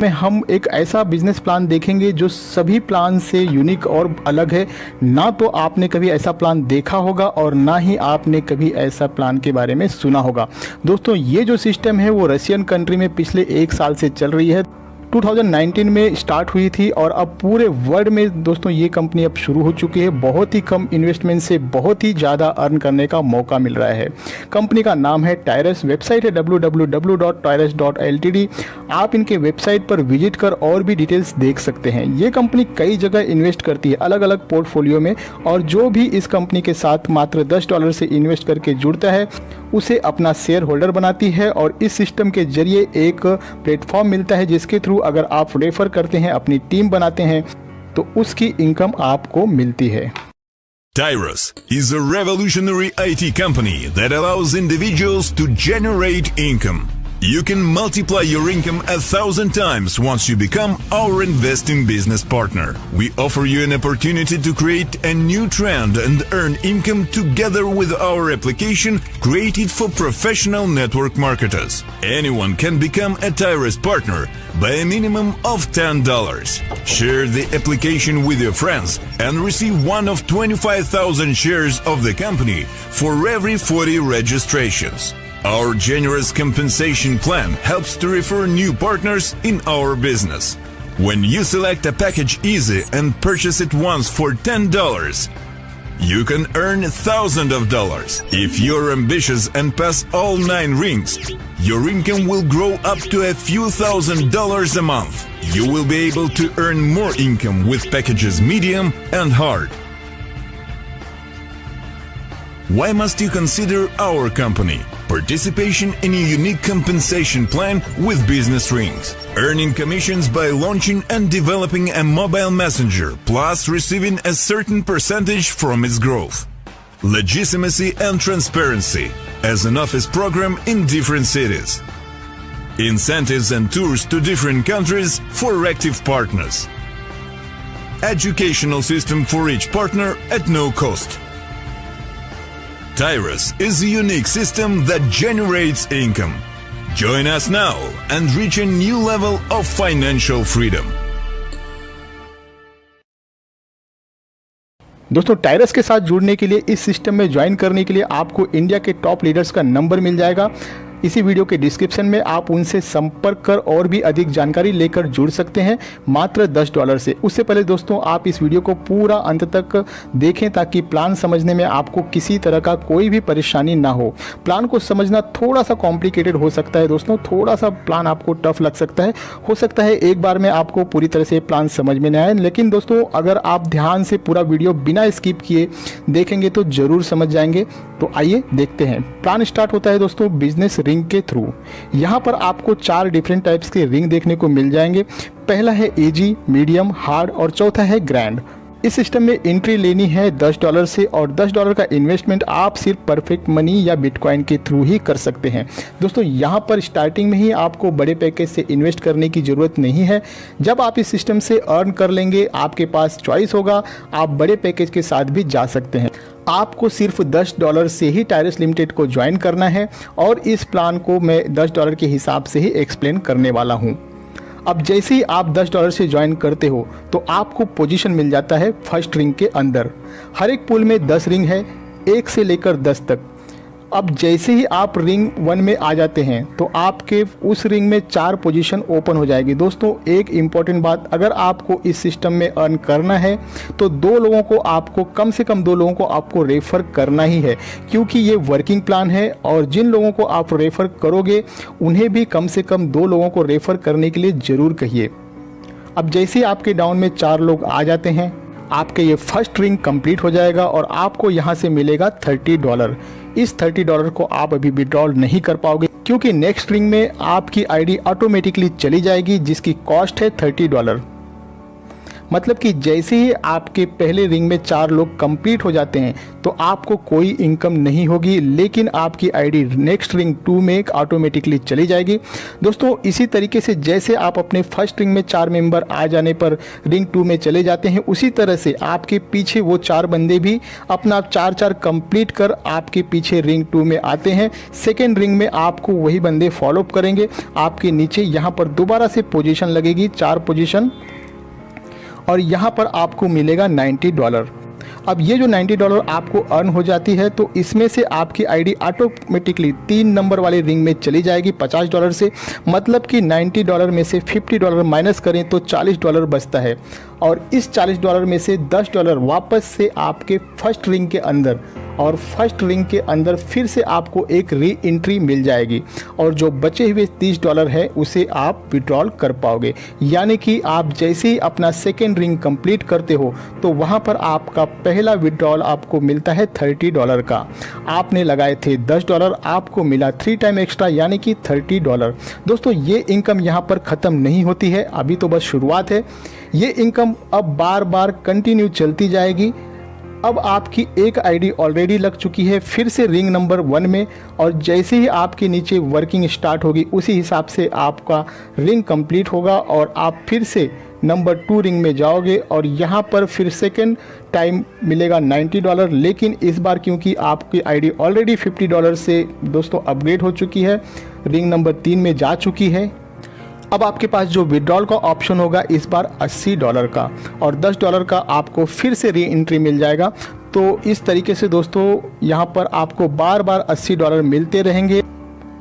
में हम एक ऐसा बिजनेस प्लान देखेंगे जो सभी प्लान से यूनिक और अलग है। ना तो आपने कभी ऐसा प्लान देखा होगा और ना ही आपने कभी ऐसा प्लान के बारे में सुना होगा। दोस्तों, ये जो सिस्टम है वो रशियन कंट्री में पिछले 1 साल से चल रही है। 2019 में स्टार्ट हुई थी और अब पूरे वर्ल्ड में दोस्तों ये कंपनी अब शुरू हो चुकी है। बहुत ही कम इन्वेस्टमेंट से बहुत ही ज़्यादा अर्न करने का मौका मिल रहा है। कंपनी का नाम है टायरस, वेबसाइट है www.tyrus.ltd। आप इनके वेबसाइट पर विजिट कर और भी डिटेल्स देख सकते हैं। ये कंपनी कई जगह इन्वेस्ट करती है, अलग अलग पोर्टफोलियो में, और जो भी इस कंपनी के साथ मात्र $10 से इन्वेस्ट करके जुड़ता है उसे अपना शेयर होल्डर बनाती है। और इस सिस्टम के जरिए एक प्लेटफॉर्म मिलता है जिसके थ्रू अगर आप रेफर करते हैं, अपनी टीम बनाते हैं, तो उसकी इनकम आपको मिलती है। Tyrus is a revolutionary IT company that allows individuals to generate income. You can multiply your income 1,000 times once you become our investing business partner. We offer you an opportunity to create a new trend and earn income together with our application created for professional network marketers. Anyone can become a Tyrus partner by a minimum of $10. Share the application with your friends and receive one of 25,000 shares of the company for every 40 registrations. Our generous compensation plan helps to refer new partners in our business. When you select a package easy and purchase it once for $10, you can earn thousands of dollars. If you're ambitious and pass all 9 rings, your income will grow up to a few $1,000s a month. You will be able to earn more income with packages medium and hard. Why must you consider our company? Participation in a unique compensation plan with business rings. Earning commissions by launching and developing a mobile messenger, plus receiving a certain percentage from its growth. Legitimacy and transparency as an office program in different cities. Incentives and tours to different countries for active partners. Educational system for each partner at no cost. Tyrus is a unique system that generates income. Join us now and reach a new level of financial freedom. दोस्तों, टायरस के साथ जुड़ने के लिए, इस system में join करने के लिए आपको इंडिया के टॉप लीडर्स का नंबर मिल जाएगा। इसी वीडियो के डिस्क्रिप्शन में आप उनसे संपर्क कर और भी अधिक जानकारी लेकर जुड़ सकते हैं मात्र $10 से। उससे पहले दोस्तों, आप इस वीडियो को पूरा अंत तक देखें ताकि प्लान समझने में आपको किसी तरह का कोई भी परेशानी ना हो। प्लान को समझना थोड़ा सा कॉम्प्लिकेटेड हो सकता है दोस्तों, थोड़ा सा प्लान आपको टफ लग सकता है। हो सकता है एक बार में आपको पूरी तरह से प्लान समझ में न आए, लेकिन दोस्तों अगर आप ध्यान से पूरा वीडियो बिना स्किप किए देखेंगे तो ज़रूर समझ जाएंगे। तो आइए देखते हैं। प्लान स्टार्ट होता है दोस्तों बिजनेस रिंग के थ्रू। यहाँ पर आपको 4 डिफरेंट टाइप्स के रिंग देखने को मिल जाएंगे। पहला है इजी, मीडियम, हार्ड और चौथा है ग्रैंड। इस सिस्टम में एंट्री लेनी है $10 से और $10 का इन्वेस्टमेंट आप सिर्फ परफेक्ट मनी या बिटकॉइन के थ्रू ही कर सकते हैं। दोस्तों, यहाँ पर स्टार्टिंग में ही आपको बड़े पैकेज से इन्वेस्ट करने की ज़रूरत नहीं है। जब आप इस सिस्टम से अर्न कर लेंगे, आपके पास चॉइस होगा, आप बड़े पैकेज के साथ भी जा सकते हैं। आपको सिर्फ $10 से ही टायरस लिमिटेड को ज्वाइन करना है और इस प्लान को मैं $10 के हिसाब से ही एक्सप्लेन करने वाला हूँ। अब जैसे ही आप $10 से ज्वाइन करते हो तो आपको पोजीशन मिल जाता है फर्स्ट रिंग के अंदर। हर एक पूल में 10 रिंग है, 1 से लेकर 10 तक। अब जैसे ही आप रिंग 1 में आ जाते हैं तो आपके उस रिंग में 4 पोजीशन ओपन हो जाएगी। दोस्तों, एक इम्पॉर्टेंट बात, अगर आपको इस सिस्टम में अर्न करना है तो 2 लोगों को आपको, कम से कम 2 लोगों को आपको रेफ़र करना ही है, क्योंकि ये वर्किंग प्लान है और जिन लोगों को आप रेफ़र करोगे उन्हें भी कम से कम 2 लोगों को रेफ़र करने के लिए ज़रूर कहिए। अब जैसे ही आपके डाउन में 4 लोग आ जाते हैं, आपके ये फर्स्ट रिंग कंप्लीट हो जाएगा और आपको यहाँ से मिलेगा $30। इस $30 को आप अभी विड्रॉल नहीं कर पाओगे क्योंकि नेक्स्ट रिंग में आपकी आईडी ऑटोमेटिकली चली जाएगी जिसकी कॉस्ट है $30। मतलब कि जैसे ही आपके पहले रिंग में 4 लोग कंप्लीट हो जाते हैं तो आपको कोई इनकम नहीं होगी, लेकिन आपकी आईडी नेक्स्ट रिंग 2 में ऑटोमेटिकली चली जाएगी। दोस्तों इसी तरीके से जैसे आप अपने फर्स्ट रिंग में 4 मेंबर आ जाने पर रिंग 2 में चले जाते हैं, उसी तरह से आपके पीछे वो 4 बंदे भी अपना 4-4 कंप्लीट कर आपके पीछे रिंग 2 में आते हैं। सेकेंड रिंग में आपको वही बंदे फॉलो अप करेंगे। आपके नीचे यहाँ पर दोबारा से पोजीशन लगेगी, 4 पोजीशन, और यहाँ पर आपको मिलेगा $90। अब ये जो $90 आपको अर्न हो जाती है तो इसमें से आपकी आईडी ऑटोमेटिकली 3 नंबर वाले रिंग में चली जाएगी $50 से। मतलब कि $90 में से $50 माइनस करें तो $40 बचता है, और इस $40 में से $10 वापस से आपके फर्स्ट रिंग के अंदर, और फर्स्ट रिंग के अंदर फिर से आपको एक री एंट्री मिल जाएगी, और जो बचे हुए $30 है उसे आप विड्रॉल कर पाओगे। यानी कि आप जैसे ही अपना सेकेंड रिंग कंप्लीट करते हो तो वहाँ पर आपका पहला विड्रॉल आपको मिलता है $30 का। आपने लगाए थे $10, आपको मिला 3 टाइम एक्स्ट्रा यानी कि $30। दोस्तों ये इनकम यहाँ पर ख़त्म नहीं होती है, अभी तो बस शुरुआत है। ये इनकम अब बार बार कंटिन्यू चलती जाएगी। अब आपकी एक आईडी ऑलरेडी लग चुकी है फिर से रिंग नंबर 1 में, और जैसे ही आपके नीचे वर्किंग स्टार्ट होगी उसी हिसाब से आपका रिंग कंप्लीट होगा और आप फिर से नंबर 2 रिंग में जाओगे, और यहाँ पर फिर सेकेंड टाइम मिलेगा $90। लेकिन इस बार क्योंकि आपकी आईडी ऑलरेडी $50 से दोस्तों अपग्रेड हो चुकी है, रिंग नंबर 3 में जा चुकी है, अब आपके पास जो विड्रॉल का ऑप्शन होगा इस बार $80 का, और $10 का आपको फिर से री एंट्री मिल जाएगा। तो इस तरीके से दोस्तों यहाँ पर आपको बार बार $80 मिलते रहेंगे,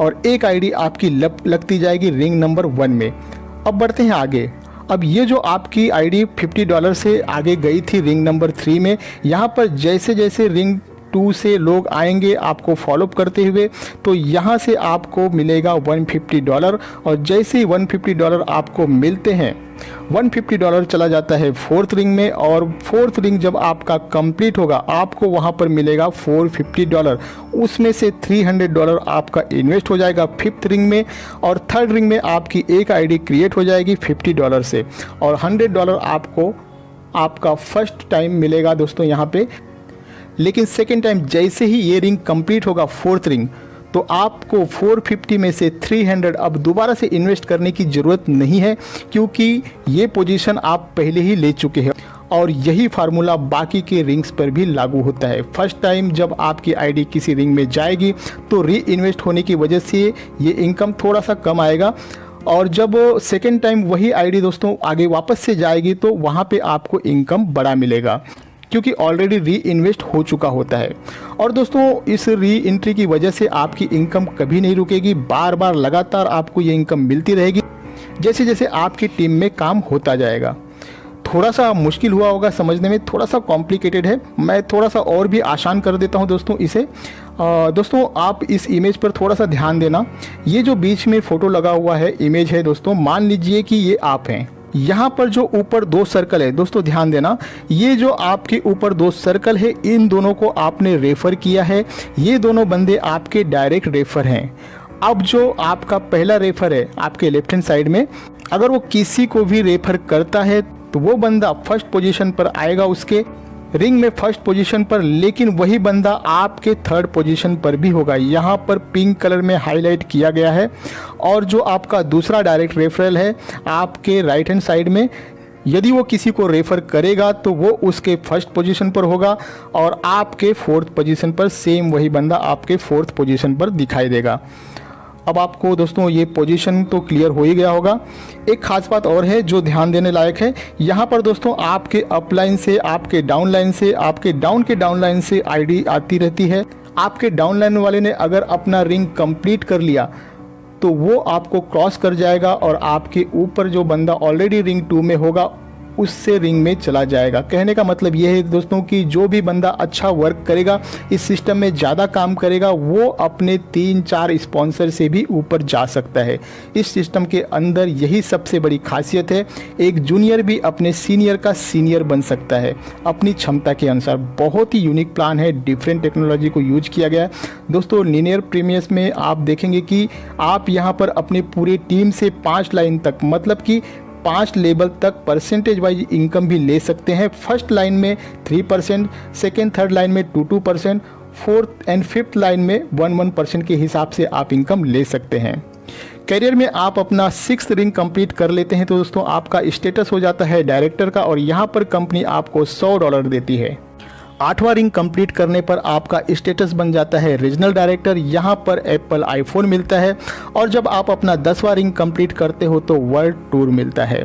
और एक आईडी आपकी लगती जाएगी रिंग नंबर 1 में। अब बढ़ते हैं आगे। अब ये जो आपकी आईडी $50 से आगे गई थी रिंग नंबर 3 में, यहाँ पर जैसे जैसे रिंग 2 से लोग आएंगे आपको फॉलोअप करते हुए, तो यहाँ से आपको मिलेगा $150, और जैसे ही $150 आपको मिलते हैं, $150 चला जाता है 4th रिंग में, और 4th रिंग जब आपका कंप्लीट होगा आपको वहाँ पर मिलेगा $450। उसमें से $300 आपका इन्वेस्ट हो जाएगा 5th रिंग में, और 3rd रिंग में आपकी एक आईडी क्रिएट हो जाएगी $50 से, और $100 आपको आपका फर्स्ट टाइम मिलेगा दोस्तों यहाँ पे। लेकिन सेकेंड टाइम जैसे ही ये रिंग कंप्लीट होगा 4th रिंग, तो आपको 450 में से 300 अब दोबारा से इन्वेस्ट करने की ज़रूरत नहीं है, क्योंकि ये पोजीशन आप पहले ही ले चुके हैं, और यही फार्मूला बाकी के रिंग्स पर भी लागू होता है। फर्स्ट टाइम जब आपकी आईडी किसी रिंग में जाएगी तो री इन्वेस्ट होने की वजह से ये इनकम थोड़ा सा कम आएगा, और जब सेकेंड टाइम वही आईडी दोस्तों आगे वापस से जाएगी तो वहाँ पे आपको इनकम बड़ा मिलेगा, क्योंकि ऑलरेडी री इन्वेस्ट हो चुका होता है। और दोस्तों इस री एंट्री की वजह से आपकी इनकम कभी नहीं रुकेगी, बार बार लगातार आपको ये इनकम मिलती रहेगी जैसे जैसे आपकी टीम में काम होता जाएगा। थोड़ा सा मुश्किल हुआ होगा समझने में, थोड़ा सा कॉम्प्लिकेटेड है, मैं थोड़ा सा और भी आसान कर देता हूँ दोस्तों इसे। दोस्तों आप इस इमेज पर थोड़ा सा ध्यान देना। ये जो बीच में फ़ोटो लगा हुआ है इमेज है दोस्तों, मान लीजिए कि ये आप हैं। यहाँ पर जो ऊपर 2 सर्कल है दोस्तों ध्यान देना, ये जो आपके ऊपर 2 सर्कल है इन दोनों को आपने रेफ़र किया है, ये दोनों बंदे आपके डायरेक्ट रेफ़र हैं। अब जो आपका पहला रेफ़र है आपके लेफ्ट हैंड साइड में, अगर वो किसी को भी रेफ़र करता है तो वो बंदा फर्स्ट पोजीशन पर आएगा उसके रिंग में फर्स्ट पोजीशन पर, लेकिन वही बंदा आपके 3rd पोजीशन पर भी होगा। यहाँ पर पिंक कलर में हाईलाइट किया गया है। और जो आपका दूसरा डायरेक्ट रेफरल है आपके राइट हैंड साइड में, यदि वो किसी को रेफ़र करेगा तो वो उसके फर्स्ट पोजीशन पर होगा, और आपके 4th पोजीशन पर सेम वही बंदा आपके 4th पोजीशन पर दिखाई देगा। अब आपको दोस्तों ये पोजीशन तो क्लियर हो ही गया होगा। एक खास बात और है जो ध्यान देने लायक है, यहाँ पर दोस्तों आपके अपलाइन से, आपके डाउन लाइन से, आपके डाउन के डाउन लाइन से आईडी आती रहती है। आपके डाउन लाइन वाले ने अगर अपना रिंग कंप्लीट कर लिया तो वो आपको क्रॉस कर जाएगा, और आपके ऊपर जो बंदा ऑलरेडी रिंग 2 में होगा उससे रिंग में चला जाएगा। कहने का मतलब ये है दोस्तों कि जो भी बंदा अच्छा वर्क करेगा, इस सिस्टम में ज़्यादा काम करेगा, वो अपने 3-4 स्पॉन्सर से भी ऊपर जा सकता है। इस सिस्टम के अंदर यही सबसे बड़ी खासियत है, एक जूनियर भी अपने सीनियर का सीनियर बन सकता है अपनी क्षमता के अनुसार। बहुत ही यूनिक प्लान है, डिफरेंट टेक्नोलॉजी को यूज किया गया है दोस्तों। लीनियर प्रीमियस में आप देखेंगे कि आप यहाँ पर अपने पूरे टीम से 5 लाइन तक, मतलब कि 5 लेवल तक परसेंटेज वाइज इनकम भी ले सकते हैं। फर्स्ट लाइन में 3%, सेकेंड थर्ड लाइन में 2% 4th एंड 5th लाइन में 1% के हिसाब से आप इनकम ले सकते हैं। करियर में आप अपना 6th रिंग कंप्लीट कर लेते हैं तो दोस्तों आपका स्टेटस हो जाता है डायरेक्टर का, और यहाँ पर कंपनी आपको $100 देती है। 8वां रिंग कंप्लीट करने पर आपका स्टेटस बन जाता है रीजनल डायरेक्टर, यहाँ पर एप्पल आईफोन मिलता है। और जब आप अपना 10वां रिंग कंप्लीट करते हो तो वर्ल्ड टूर मिलता है।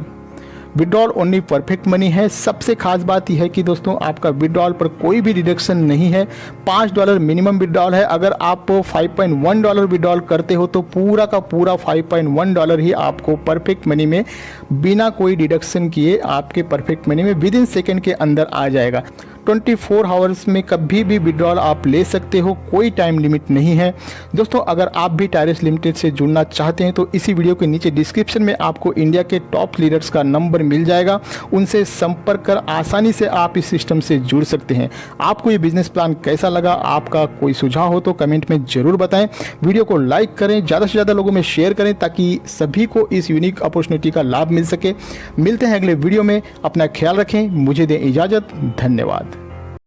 विड्रॉल ओनली परफेक्ट मनी है। सबसे खास बात यह है कि दोस्तों आपका विड्रॉल पर कोई भी डिडक्शन नहीं है। $5 मिनिमम विड्रॉल है। अगर आप $5.1 विड्रॉल करते हो तो पूरा का पूरा $5.1 ही आपको परफेक्ट मनी में बिना कोई डिडक्शन किए आपके परफेक्ट मनी में विद इन सेकेंड के अंदर आ जाएगा। 24 आवर्स में कभी भी विड्रॉल आप ले सकते हो, कोई टाइम लिमिट नहीं है। दोस्तों अगर आप भी टायरस लिमिटेड से जुड़ना चाहते हैं तो इसी वीडियो के नीचे डिस्क्रिप्शन में आपको इंडिया के टॉप लीडर्स का नंबर मिल जाएगा, उनसे संपर्क कर आसानी से आप इस सिस्टम से जुड़ सकते हैं। आपको ये बिजनेस प्लान कैसा लगा, आपका कोई सुझाव हो तो कमेंट में जरूर बताएं। वीडियो को लाइक करें, ज़्यादा से ज़्यादा लोगों में शेयर करें ताकि सभी को इस यूनिक अपॉर्चुनिटी का लाभ मिल सके। मिलते हैं अगले वीडियो में, अपना ख्याल रखें, मुझे दें इजाज़त, धन्यवाद।